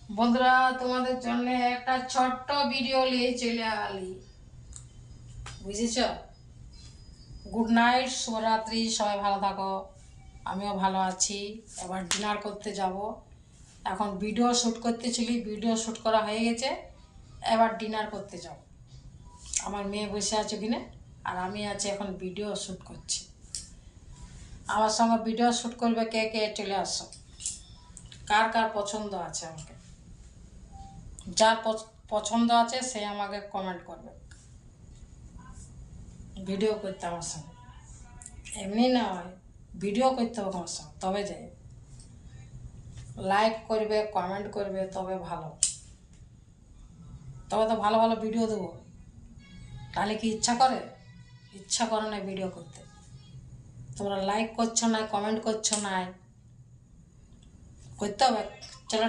বন্ধুরা, তোমাদের জন্য একটা ছোট্ট ভিডিও নিয়ে চলে আলি। বুঝেছ? গুড নাইট, শুভরাত্রি, সবাই ভালো থাকো। আমিও ভালো আছি। এবার ডিনার করতে যাব। এখন ভিডিও শ্যুট করতেছিলি, ভিডিও শ্যুট করা হয়ে গেছে। এবার ডিনার করতে যাব। আমার মেয়ে বসে আছে ওখানে, আর আমি আছি এখন ভিডিও শ্যুট করছি। আমার সঙ্গে ভিডিও শ্যুট করবে কে কে চলে আসো। কার কার পছন্দ আছে আমাকে, যার পছন্দ আছে সে আমাকে কমেন্ট করবে। ভিডিও করতে আমার সঙ্গে, এমনি নয়, ভিডিও করতে হবে আমার সঙ্গে, তবে যাই। লাইক করবে, কমেন্ট করবে, তবে ভালো, তবে তো ভালো ভালো ভিডিও দেবো। তাহলে কি ইচ্ছা করে? ইচ্ছা করে না ভিডিও করতে। তোমরা লাইক করছো না, কমেন্ট করছো না, করতে হবে। চলো।